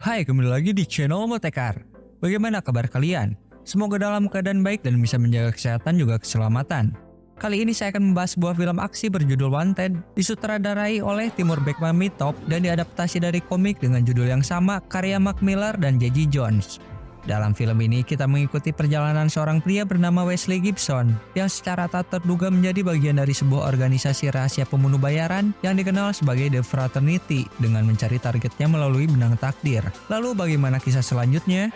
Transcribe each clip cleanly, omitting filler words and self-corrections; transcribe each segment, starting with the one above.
Hai, kembali lagi di channel Motekar. Bagaimana kabar kalian? Semoga dalam keadaan baik dan bisa menjaga kesehatan juga keselamatan. Kali ini saya akan membahas sebuah film aksi berjudul Wanted, disutradarai oleh Timur Bekmambetob dan diadaptasi dari komik dengan judul yang sama karya Mark Millar dan J.G. Jones. Dalam film ini kita mengikuti perjalanan seorang pria bernama Wesley Gibson yang secara tak terduga menjadi bagian dari sebuah organisasi rahasia pembunuh bayaran yang dikenal sebagai The Fraternity dengan mencari targetnya melalui benang takdir. Lalu bagaimana kisah selanjutnya?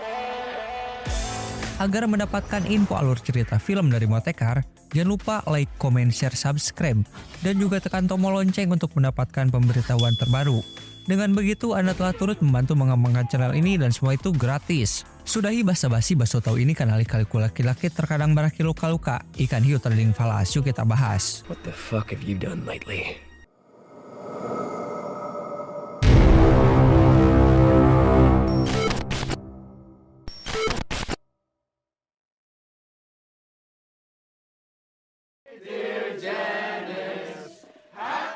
Agar mendapatkan info alur cerita film dari Motekar, jangan lupa like, comment, share, subscribe, dan juga tekan tombol lonceng untuk mendapatkan pemberitahuan terbaru. Dengan begitu, Anda telah turut membantu mengembangkan channel ini dan semua itu gratis. Sudahi basa-basi baso tahu ini kan kali-kali laki-laki terkadang berakhir luka-luka. Ikan hiu terding falas, yuk kita bahas. What the fuck have you done lately?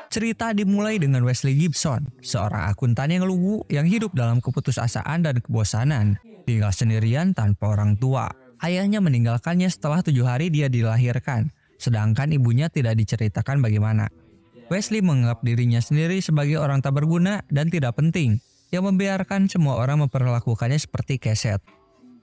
Cerita dimulai dengan Wesley Gibson, seorang akuntan yang lugu yang hidup dalam keputusasaan dan kebosanan, tinggal sendirian tanpa orang tua. Ayahnya meninggalkannya setelah 7 hari dia dilahirkan, sedangkan ibunya tidak diceritakan bagaimana. Wesley menganggap dirinya sendiri sebagai orang tak berguna dan tidak penting, yang membiarkan semua orang memperlakukannya seperti keset.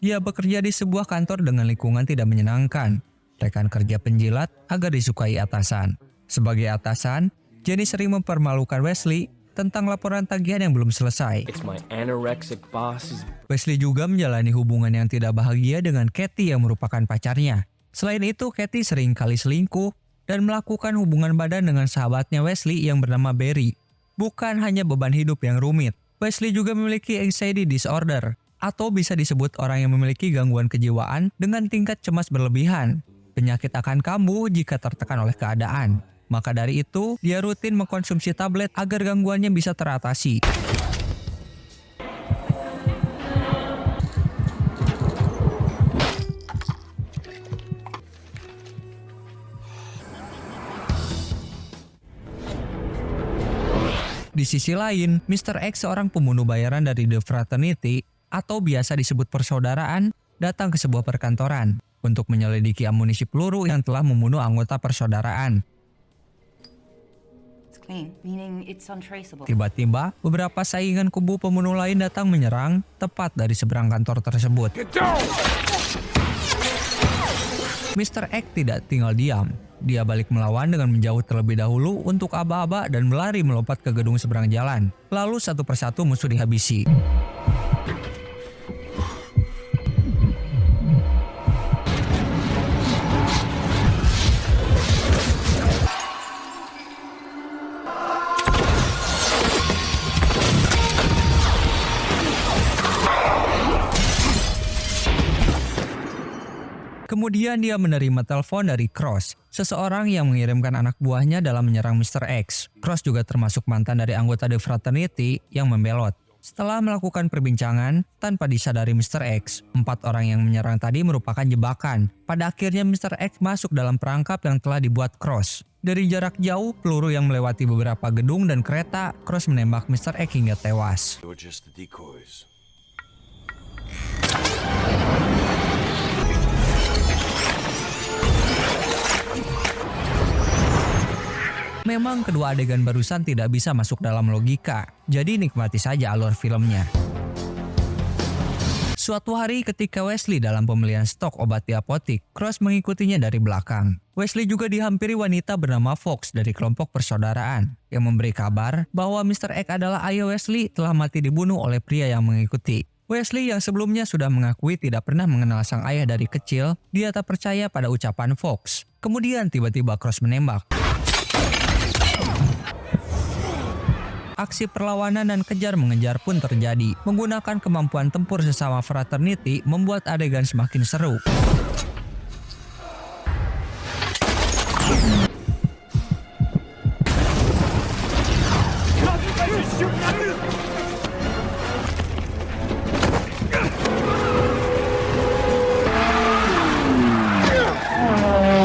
Dia bekerja di sebuah kantor dengan lingkungan tidak menyenangkan, rekan kerja penjilat agar disukai atasan. Sebagai atasan, Jenny sering mempermalukan Wesley tentang laporan tagihan yang belum selesai. It's my anorexic boss. Wesley juga menjalani hubungan yang tidak bahagia dengan Kathy yang merupakan pacarnya. Selain itu, Kathy sering kali selingkuh dan melakukan hubungan badan dengan sahabatnya Wesley yang bernama Barry. Bukan hanya beban hidup yang rumit, Wesley juga memiliki anxiety disorder, atau bisa disebut orang yang memiliki gangguan kejiwaan dengan tingkat cemas berlebihan. Penyakit akan kambuh jika tertekan oleh keadaan. Maka dari itu, dia rutin mengkonsumsi tablet agar gangguannya bisa teratasi. Di sisi lain, Mr. X, seorang pembunuh bayaran dari The Fraternity, atau biasa disebut persaudaraan, datang ke sebuah perkantoran untuk menyelidiki amunisi peluru yang telah membunuh anggota persaudaraan. Tiba-tiba, beberapa saingan kubu pembunuh lain datang menyerang tepat dari seberang kantor tersebut. Mr. X tidak tinggal diam. Dia balik melawan dengan menjauh terlebih dahulu untuk aba-aba dan melari melompat ke gedung seberang jalan. Lalu satu persatu musuh dihabisi. Kemudian dia menerima telepon dari Cross, seseorang yang mengirimkan anak buahnya dalam menyerang Mr. X. Cross juga termasuk mantan dari anggota The Fraternity yang membelot. Setelah melakukan perbincangan, tanpa disadari Mr. X, 4 orang yang menyerang tadi merupakan jebakan. Pada akhirnya Mr. X masuk dalam perangkap yang telah dibuat Cross. Dari jarak jauh, peluru yang melewati beberapa gedung dan kereta, Cross menembak Mr. X hingga tewas. Memang kedua adegan barusan tidak bisa masuk dalam logika, jadi nikmati saja alur filmnya. Suatu hari ketika Wesley dalam pembelian stok obat di apotik, Cross mengikutinya dari belakang. Wesley juga dihampiri wanita bernama Fox dari kelompok persaudaraan, yang memberi kabar bahwa Mr. X adalah ayah Wesley telah mati dibunuh oleh pria yang mengikuti. Wesley yang sebelumnya sudah mengakui tidak pernah mengenal sang ayah dari kecil, dia tak percaya pada ucapan Fox. Kemudian tiba-tiba Cross menembak. Aksi perlawanan dan kejar-mengejar pun terjadi. Menggunakan kemampuan tempur sesama fraternity membuat adegan semakin seru.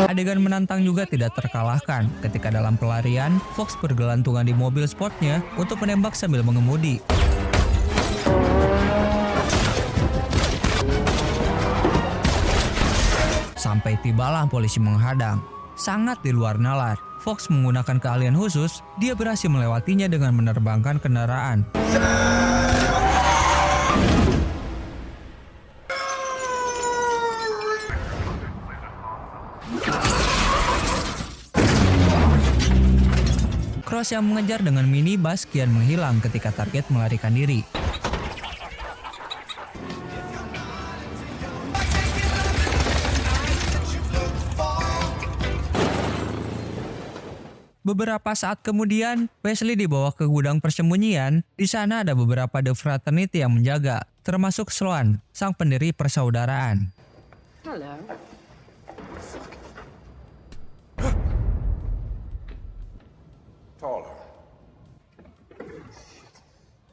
Adegan menantang juga tidak terkalahkan ketika dalam pelarian, Fox bergelantungan di mobil sportnya untuk menembak sambil mengemudi. sampai tibalah polisi menghadang. Sangat di luar nalar, Fox menggunakan keahlian khusus, dia berhasil melewatinya dengan menerbangkan kendaraan. Cross yang mengejar dengan minibus kian menghilang ketika target melarikan diri. Beberapa saat kemudian, Wesley dibawa ke gudang persembunyian. Di sana ada beberapa The Fraternity yang menjaga, termasuk Sloan, sang pendiri persaudaraan. Hello.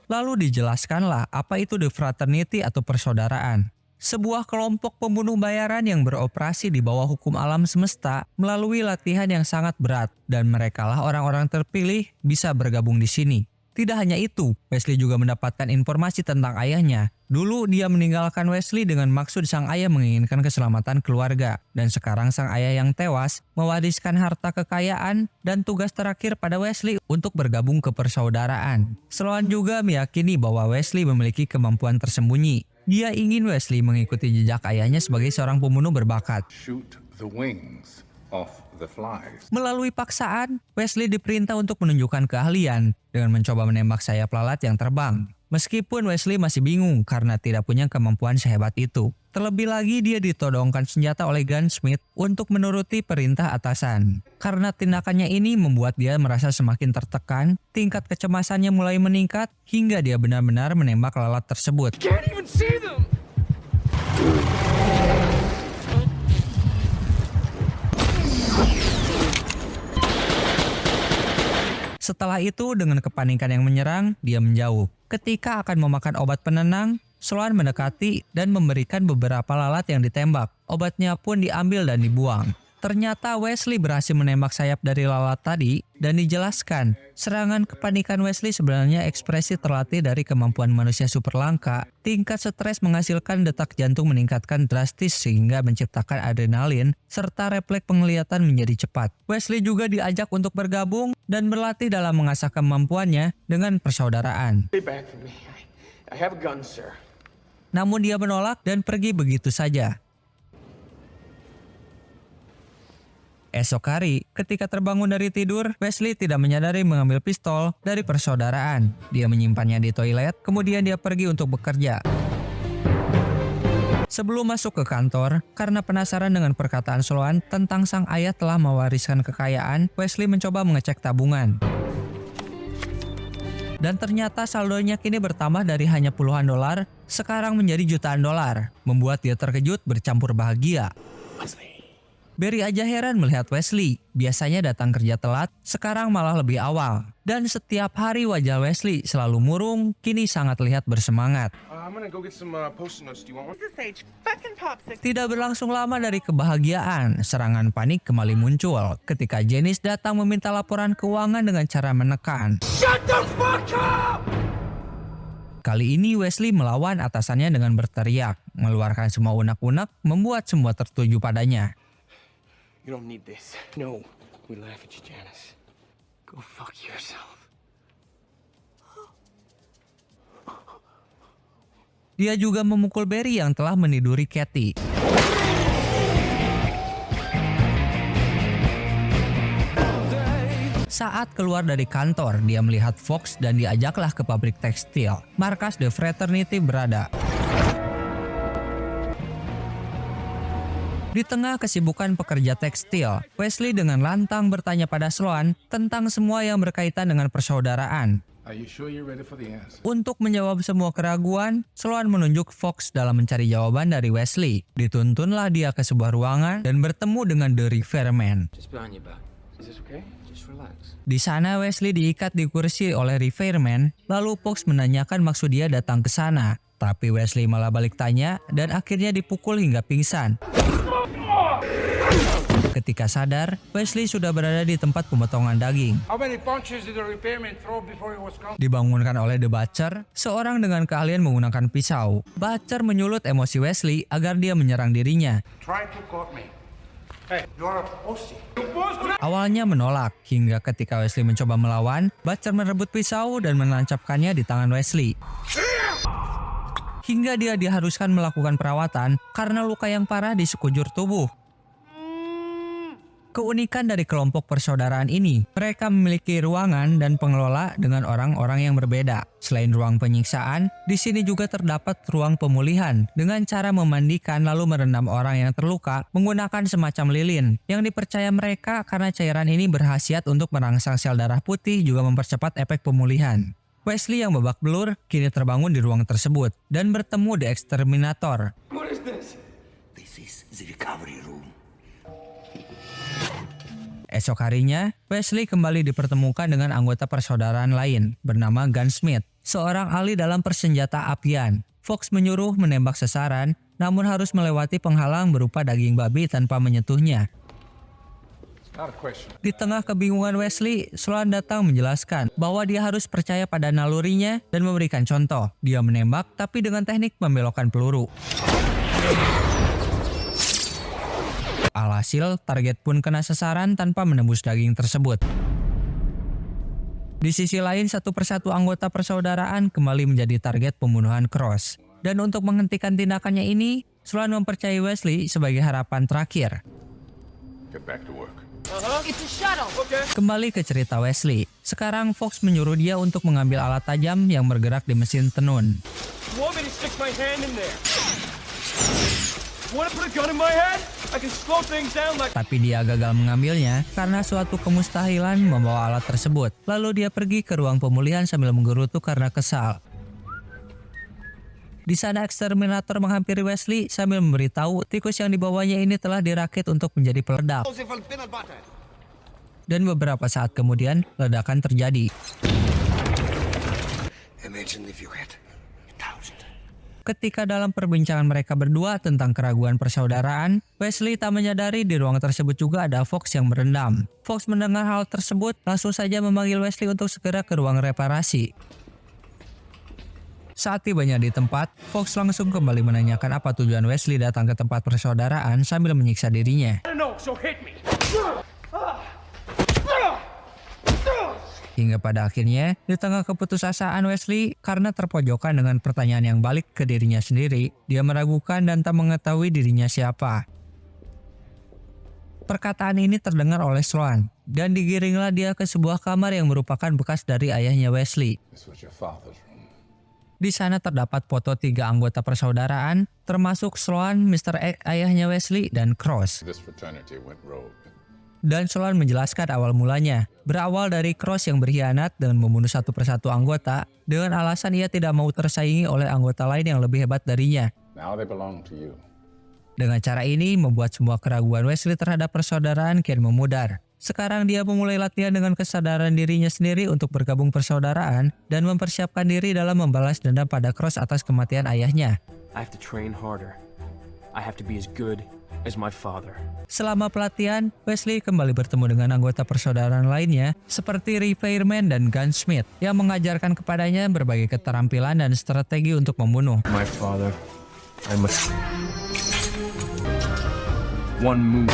Lalu dijelaskanlah apa itu The Fraternity atau persaudaraan. Sebuah kelompok pembunuh bayaran yang beroperasi di bawah hukum alam semesta melalui latihan yang sangat berat, dan merekalah orang-orang terpilih bisa bergabung di sini. Tidak hanya itu, Wesley juga mendapatkan informasi tentang ayahnya. Dulu dia meninggalkan Wesley dengan maksud sang ayah menginginkan keselamatan keluarga, dan sekarang sang ayah yang tewas mewariskan harta kekayaan dan tugas terakhir pada Wesley untuk bergabung ke persaudaraan. Sloan juga meyakini bahwa Wesley memiliki kemampuan tersembunyi. Dia ingin Wesley mengikuti jejak ayahnya sebagai seorang pembunuh berbakat. Shoot the wings off the flies. Melalui paksaan, Wesley diperintah untuk menunjukkan keahlian dengan mencoba menembak sayap lalat yang terbang. Meskipun Wesley masih bingung karena tidak punya kemampuan sehebat itu. Terlebih lagi dia ditodongkan senjata oleh Gunsmith untuk menuruti perintah atasan. Karena tindakannya ini membuat dia merasa semakin tertekan, tingkat kecemasannya mulai meningkat hingga dia benar-benar menembak lalat tersebut. Can't even see them! Setelah itu, dengan kepanikan yang menyerang, dia menjauh. Ketika akan memakan obat penenang, Sloan mendekati dan memberikan beberapa lalat yang ditembak. Obatnya pun diambil dan dibuang. Ternyata Wesley berhasil menembak sayap dari lalat tadi dan dijelaskan, serangan kepanikan Wesley sebenarnya ekspresi terlatih dari kemampuan manusia super langka. Tingkat stres menghasilkan detak jantung meningkatkan drastis sehingga menciptakan adrenalin serta refleks penglihatan menjadi cepat. Wesley juga diajak untuk bergabung dan berlatih dalam mengasah kemampuannya dengan persaudaraan. Stay back from me. I have a gun, sir. Namun dia menolak dan pergi begitu saja. Esok hari, ketika terbangun dari tidur, Wesley tidak menyadari mengambil pistol dari persaudaraan. Dia menyimpannya di toilet, kemudian dia pergi untuk bekerja. Sebelum masuk ke kantor, karena penasaran dengan perkataan Sloan tentang sang ayah telah mewariskan kekayaan, Wesley mencoba mengecek tabungan. Dan ternyata saldonya kini bertambah dari hanya puluhan dolar, sekarang menjadi jutaan dolar, membuat dia terkejut bercampur bahagia. Barry aja heran melihat Wesley, biasanya datang kerja telat, sekarang malah lebih awal. Dan setiap hari wajah Wesley selalu murung, kini sangat terlihat bersemangat. I'm gonna go get some Post-it notes. Do you want one? This age fucking popsicle. Tidak berlangsung lama dari kebahagiaan, serangan panik kembali muncul ketika Janice datang meminta laporan keuangan dengan cara menekan. Shut the fuck up! Kali ini Wesley melawan atasannya dengan berteriak, mengeluarkan semua unek-unek, membuat semua tertuju padanya. You don't need this. No, we laugh at you, Janice. Go fuck yourself. Dia juga memukul Barry yang telah meniduri Kathy. Saat keluar dari kantor, dia melihat Fox dan diajaklah ke pabrik tekstil. Markas The Fraternity berada. Di tengah kesibukan pekerja tekstil, Wesley dengan lantang bertanya pada Sloan tentang semua yang berkaitan dengan persaudaraan. Are you sure you're ready for the answer? Untuk menjawab semua keraguan, Sloan menunjuk Fox dalam mencari jawaban dari Wesley. Dituntunlah dia ke sebuah ruangan dan bertemu dengan The Repairman. Just behind your back. Is this okay? Just relax. Di sana Wesley diikat di kursi oleh Repairman, lalu Fox menanyakan maksud dia datang ke sana. Tapi Wesley malah balik tanya dan akhirnya dipukul hingga pingsan. Ketika sadar, Wesley sudah berada di tempat pemotongan daging. How many punches did the repairman throw before he was counted? Dibangunkan oleh The Butcher, seorang dengan keahlian menggunakan pisau. Butcher menyulut emosi Wesley agar dia menyerang dirinya. Try to cut me. Awalnya menolak, hingga ketika Wesley mencoba melawan, Butcher merebut pisau dan menancapkannya di tangan Wesley. Hingga dia diharuskan melakukan perawatan karena luka yang parah di sekujur tubuh. Keunikan dari kelompok persaudaraan ini, mereka memiliki ruangan dan pengelola dengan orang-orang yang berbeda. Selain ruang penyiksaan, di sini juga terdapat ruang pemulihan dengan cara memandikan lalu merendam orang yang terluka menggunakan semacam lilin yang dipercaya mereka karena cairan ini berkhasiat untuk merangsang sel darah putih juga mempercepat efek pemulihan. Wesley yang babak belur kini terbangun di ruang tersebut dan bertemu The Exterminator. What is this? This is the recovery room. Esok harinya, Wesley kembali dipertemukan dengan anggota persaudaraan lain bernama Gunsmith, seorang ahli dalam persenjata apian. Fox menyuruh menembak sasaran, namun harus melewati penghalang berupa daging babi tanpa menyentuhnya. Not a question. Di tengah kebingungan Wesley, Sloan datang menjelaskan bahwa dia harus percaya pada nalurinya dan memberikan contoh. Dia menembak tapi dengan teknik membelokkan peluru. Alhasil, target pun kena sasaran tanpa menembus daging tersebut. Di sisi lain, satu persatu anggota persaudaraan kembali menjadi target pembunuhan Cross. Dan untuk menghentikan tindakannya ini, Sloan mempercayai Wesley sebagai harapan terakhir. Get back to work. It's a shuttle. Kembali ke cerita Wesley. Sekarang Fox menyuruh dia untuk mengambil alat tajam yang bergerak di mesin tenun. You want me to stick my hand in there? You want to put a gun in my head? I can slow things down like... Tapi dia gagal mengambilnya karena suatu kemustahilan membawa alat tersebut. Lalu dia pergi ke ruang pemulihan sambil menggerutu karena kesal. Di sana Exterminator menghampiri Wesley sambil memberitahu tikus yang dibawanya ini telah dirakit untuk menjadi peledak. Dan beberapa saat kemudian ledakan terjadi. Imagine if you had 1,000. Ketika dalam perbincangan mereka berdua tentang keraguan persaudaraan, Wesley tak menyadari di ruang tersebut juga ada Fox yang berendam. Fox mendengar hal tersebut, langsung saja memanggil Wesley untuk segera ke ruang reparasi. Saat tibanya di tempat, Fox langsung kembali menanyakan apa tujuan Wesley datang ke tempat persaudaraan sambil menyiksa dirinya. I don't know, so hit me. Hingga pada akhirnya, di tengah keputusasaan Wesley karena terpojokan dengan pertanyaan yang balik ke dirinya sendiri, dia meragukan dan tak mengetahui dirinya siapa. Perkataan ini terdengar oleh Sloan, dan digiringlah dia ke sebuah kamar yang merupakan bekas dari ayahnya Wesley. This was your father's room. Di sana terdapat foto 3 anggota persaudaraan, termasuk Sloan, Mr. X ayahnya Wesley, dan Cross. This fraternity went rogue. Dan Sloan menjelaskan awal mulanya, berawal dari Cross yang berkhianat dan membunuh satu persatu anggota, dengan alasan ia tidak mau tersaingi oleh anggota lain yang lebih hebat darinya. Now they belong to you. Dengan cara ini, membuat semua keraguan Wesley terhadap persaudaraan kian memudar. Sekarang dia memulai latihan dengan kesadaran dirinya sendiri untuk bergabung persaudaraan dan mempersiapkan diri dalam membalas dendam pada Cross atas kematian ayahnya. I have to train harder. I have to be as good as my father. Selama pelatihan, Wesley kembali bertemu dengan anggota persaudaraan lainnya seperti Repairman dan Gunsmith yang mengajarkan kepadanya berbagai keterampilan dan strategi untuk membunuh. My father, I must... One move.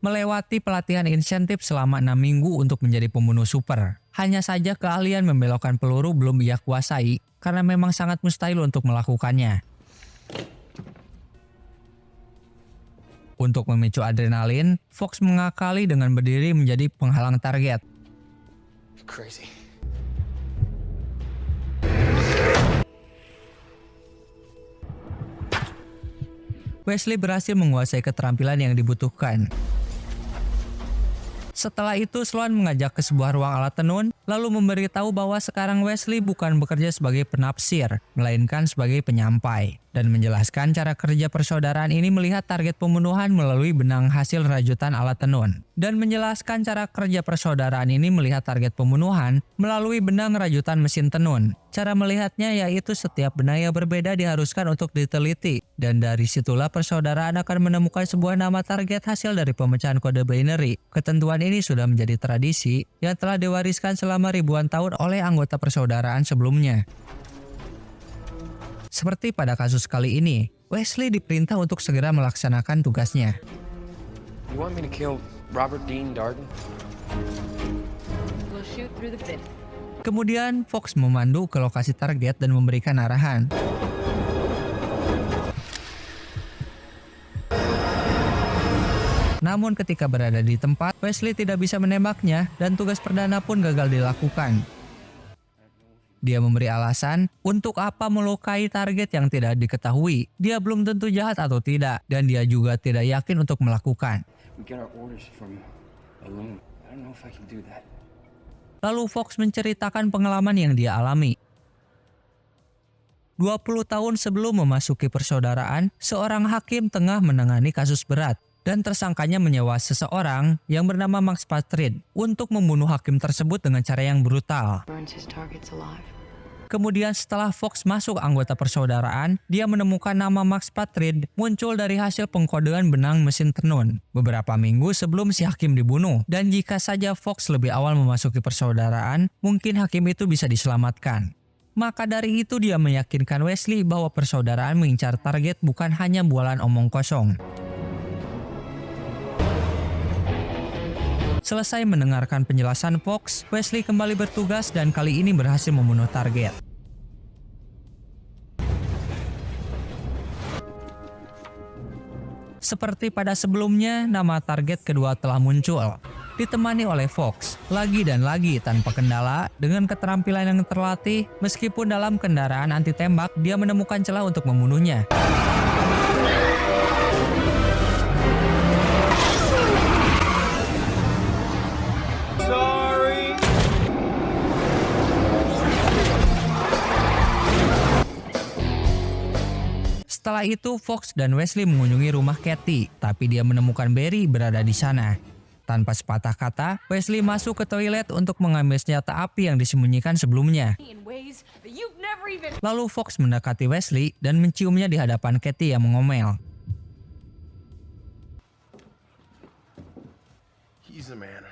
Melewati pelatihan insentif selama 6 minggu untuk menjadi pembunuh super. Hanya saja keahlian membelokkan peluru belum ia kuasai karena memang sangat mustahil untuk melakukannya. Untuk memicu adrenalin, Fox mengakali dengan berdiri menjadi penghalang target. Crazy. Wesley berhasil menguasai keterampilan yang dibutuhkan. Setelah itu, Sloan mengajak ke sebuah ruang alat tenun, lalu memberitahu bahwa sekarang Wesley bukan bekerja sebagai penafsir, melainkan sebagai penyampai, dan menjelaskan cara kerja persaudaraan ini melihat target pembunuhan melalui benang hasil rajutan alat tenun. dan menjelaskan cara kerja persaudaraan ini melihat target pembunuhan melalui benang rajutan mesin tenun. Cara melihatnya yaitu setiap benang yang berbeda diharuskan untuk diteliti, dan dari situlah persaudaraan akan menemukan sebuah nama target hasil dari pemecahan kode binary. Ketentuan ini sudah menjadi tradisi yang telah diwariskan selama ribuan tahun oleh anggota persaudaraan sebelumnya. Seperti pada kasus kali ini, Wesley diperintah untuk segera melaksanakan tugasnya. You want me to kill Robert Dean Darden? We'll shoot through the fifth. Kemudian Fox memandu ke lokasi target dan memberikan arahan. Namun ketika berada di tempat, Wesley tidak bisa menembaknya dan tugas perdana pun gagal dilakukan. Dia memberi alasan untuk apa melukai target yang tidak diketahui. Dia belum tentu jahat atau tidak, dan dia juga tidak yakin untuk melakukan. We get our orders from alone. I don't know if I can do that. Lalu Fox menceritakan pengalaman yang dia alami. 20 tahun sebelum memasuki persaudaraan, seorang hakim tengah menangani kasus berat dan tersangkanya menyewa seseorang yang bernama Max Patrid untuk membunuh hakim tersebut dengan cara yang brutal. Burns his targets alive. Kemudian setelah Fox masuk anggota persaudaraan, dia menemukan nama Max Patrid muncul dari hasil pengkodean benang mesin tenun beberapa minggu sebelum si hakim dibunuh. Dan jika saja Fox lebih awal memasuki persaudaraan, mungkin hakim itu bisa diselamatkan. Maka dari itu dia meyakinkan Wesley bahwa persaudaraan mengincar target bukan hanya bualan omong kosong. Selesai mendengarkan penjelasan Fox, Wesley kembali bertugas dan kali ini berhasil membunuh target. Seperti pada sebelumnya, nama target kedua telah muncul, ditemani oleh Fox, lagi dan lagi tanpa kendala, dengan keterampilan yang terlatih. Meskipun dalam kendaraan anti tembak, dia menemukan celah untuk membunuhnya. Sorry. Setelah itu, Fox dan Wesley mengunjungi rumah Kathy, tapi dia menemukan Barry berada di sana. Tanpa sepatah kata, Wesley masuk ke toilet untuk mengambil senjata api yang disembunyikan sebelumnya. In ways that you've never even... Lalu Fox mendekati Wesley dan menciumnya di hadapan Kathy yang mengomel. He's a man.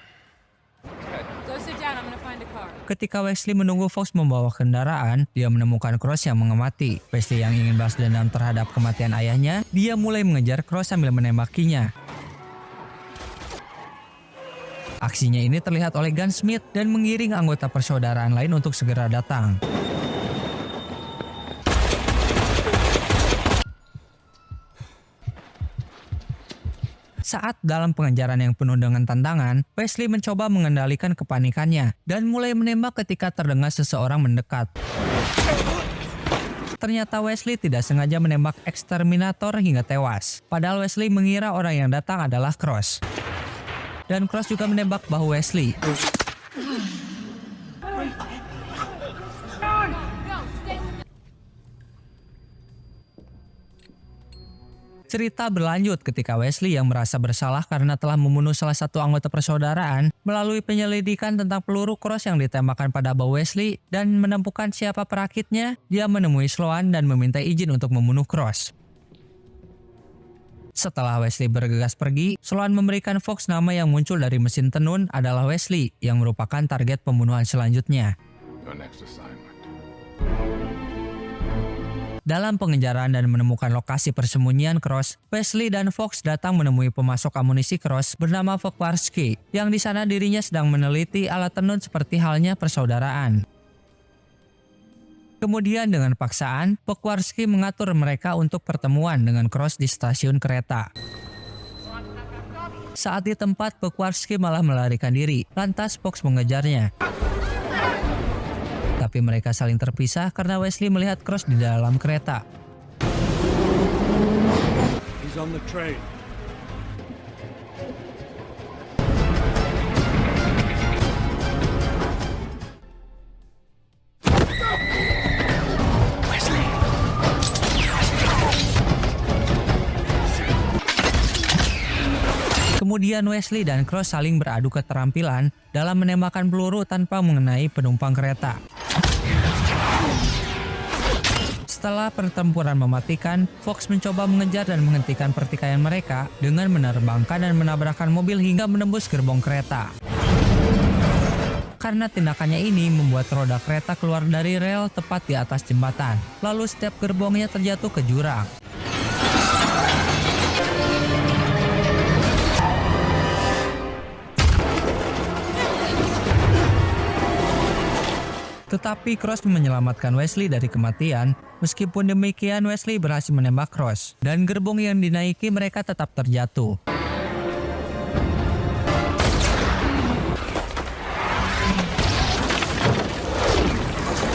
Go sit down, I'm gonna find a car. Ketika Wesley menunggu Fox membawa kendaraan, dia menemukan Cross yang mengamati. Wesley yang ingin balas dendam terhadap kematian ayahnya, dia mulai mengejar Cross sambil menembakinya. Aksinya ini terlihat oleh Gunsmith dan mengiring anggota persaudaraan lain untuk segera datang. Saat dalam pengejaran yang penuh dengan tantangan, Wesley mencoba mengendalikan kepanikannya dan mulai menembak ketika terdengar seseorang mendekat. Ternyata Wesley tidak sengaja menembak eksterminator hingga tewas. Padahal Wesley mengira orang yang datang adalah Cross. Dan Cross juga menembak bahu Wesley. Cerita berlanjut ketika Wesley yang merasa bersalah karena telah membunuh salah satu anggota persaudaraan melalui penyelidikan tentang peluru Cross yang ditembakkan pada bahu Wesley dan menemukan siapa perakitnya, dia menemui Sloan dan meminta izin untuk membunuh Cross. Setelah Wesley bergegas pergi, Sloan memberikan Fox nama yang muncul dari mesin tenun adalah Wesley yang merupakan target pembunuhan selanjutnya. Your next assignment. Dalam pengejaran dan menemukan lokasi persembunyian Cross, Wesley dan Fox datang menemui pemasok amunisi Cross bernama Pokwarski, yang di sana dirinya sedang meneliti alat tenun seperti halnya persaudaraan. Kemudian dengan paksaan, Pokwarski mengatur mereka untuk pertemuan dengan Cross di stasiun kereta. Saat di tempat, Pokwarski malah melarikan diri, lantas Fox mengejarnya. Tapi mereka saling terpisah karena Wesley melihat Cross di dalam kereta. He's on the train. Kemudian Wesley dan Cross saling beradu keterampilan dalam menembakkan peluru tanpa mengenai penumpang kereta. Setelah pertempuran mematikan, Fox mencoba mengejar dan menghentikan pertikaian mereka dengan menerbangkan dan menabrakkan mobil hingga menembus gerbong kereta. Karena tindakannya ini membuat roda kereta keluar dari rel tepat di atas jembatan. Lalu setiap gerbongnya terjatuh ke jurang. Tetapi Cross menyelamatkan Wesley dari kematian. Meskipun demikian, Wesley berhasil menembak Cross dan gerbong yang dinaiki mereka tetap terjatuh.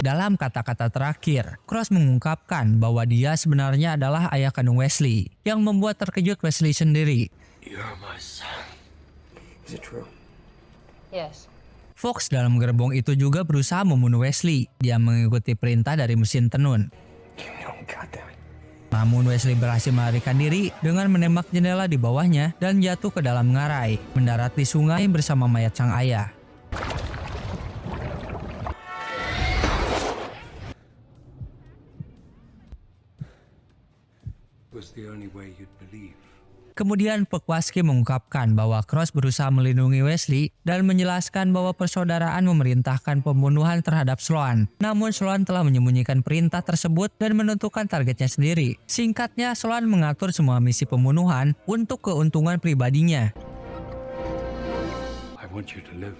Dalam kata-kata terakhir, Cross mengungkapkan bahwa dia sebenarnya adalah ayah kandung Wesley, yang membuat terkejut Wesley sendiri. You're my son. Is it true? Yes. Fox dalam gerbong itu juga berusaha membunuh Wesley. Dia mengikuti perintah dari mesin tenun. Namun Wesley berhasil melarikan diri dengan menembak jendela di bawahnya dan jatuh ke dalam ngarai, mendarat di sungai bersama mayat sang ayah. Was the only way you'd believe. Kemudian Pekwasky mengungkapkan bahwa Cross berusaha melindungi Wesley dan menjelaskan bahwa persaudaraan memerintahkan pembunuhan terhadap Sloan. Namun Sloan telah menyembunyikan perintah tersebut dan menentukan targetnya sendiri. Singkatnya, Sloan mengatur semua misi pembunuhan untuk keuntungan pribadinya. I want you to live.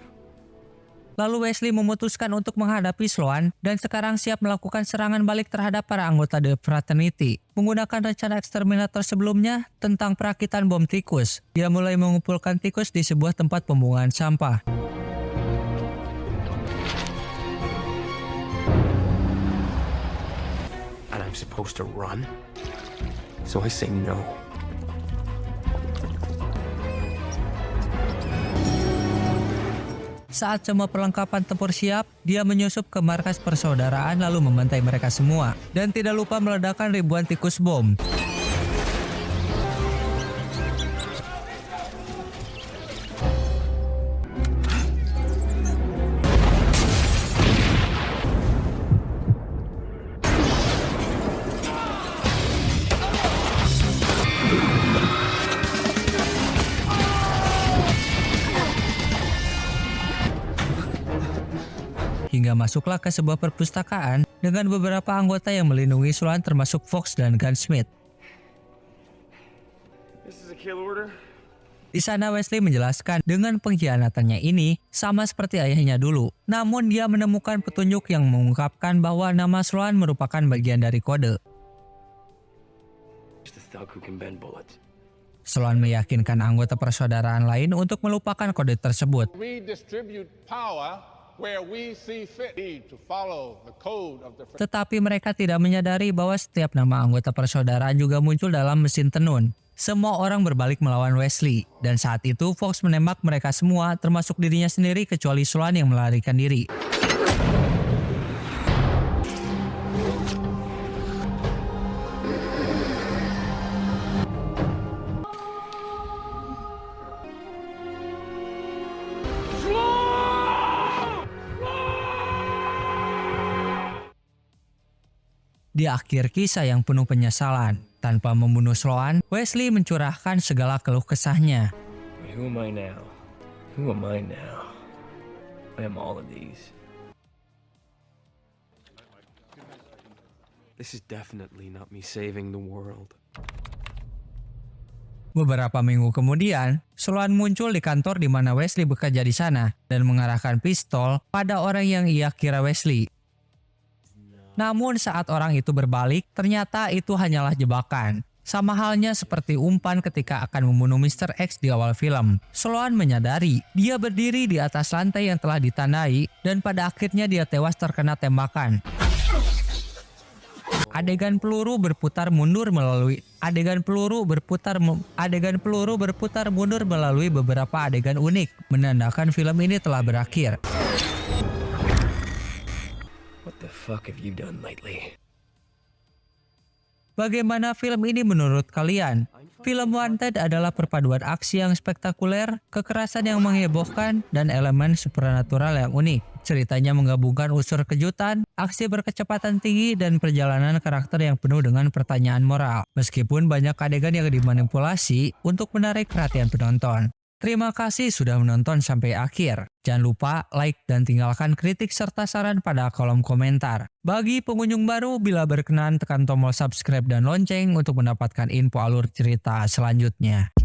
Lalu Wesley memutuskan untuk menghadapi Sloan dan sekarang siap melakukan serangan balik terhadap para anggota The Fraternity. Menggunakan rencana eksterminator sebelumnya tentang perakitan bom tikus, dia mulai mengumpulkan tikus di sebuah tempat pembuangan sampah. And I'm supposed to run? So I say no. Saat semua perlengkapan tempur siap, dia menyusup ke markas persaudaraan lalu membantai mereka semua. Dan tidak lupa meledakkan ribuan tikus bom. Hingga masuklah ke sebuah perpustakaan dengan beberapa anggota yang melindungi Sloan termasuk Fox dan Gunsmith. This is a kill order. Di sana Wesley menjelaskan dengan pengkhianatannya ini sama seperti ayahnya dulu. Namun dia menemukan petunjuk yang mengungkapkan bahwa nama Sloan merupakan bagian dari kode. Just a thug who can bend bullets. Sloan meyakinkan anggota persaudaraan lain untuk melupakan kode tersebut. We distribute power where we see fit to follow the code of the Tetapi mereka tidak menyadari bahwa setiap nama anggota persaudaraan juga muncul dalam mesin tenun. Semua orang berbalik melawan Wesley, dan saat itu Fox menembak mereka semua termasuk dirinya sendiri kecuali Sloan yang melarikan diri. Di akhir kisah yang penuh penyesalan, tanpa membunuh Sloan, Wesley mencurahkan segala keluh kesahnya. Who am I now? Who am I now? I am all of these. This is definitely not me saving the world. Beberapa minggu kemudian, Sloan muncul di kantor di mana Wesley bekerja di sana dan mengarahkan pistol pada orang yang ia kira Wesley. Namun saat orang itu berbalik, ternyata itu hanyalah jebakan. Sama halnya seperti umpan ketika akan membunuh Mr. X di awal film. Sloan menyadari dia berdiri di atas lantai yang telah ditandai dan pada akhirnya dia tewas terkena tembakan. Adegan peluru berputar mundur melalui beberapa adegan unik, menandakan film ini telah berakhir. What the fuck have you done lately? Bagaimana film ini menurut kalian? Film Wanted adalah perpaduan aksi yang spektakuler, kekerasan yang menghebohkan, dan elemen supernatural yang unik. Ceritanya menggabungkan unsur kejutan, aksi berkecepatan tinggi, dan perjalanan karakter yang penuh dengan pertanyaan moral. Meskipun banyak adegan yang dimanipulasi untuk menarik perhatian penonton. Terima kasih sudah menonton sampai akhir. Jangan lupa like dan tinggalkan kritik serta saran pada kolom komentar. Bagi pengunjung baru, bila berkenan tekan tombol subscribe dan lonceng untuk mendapatkan info alur cerita selanjutnya.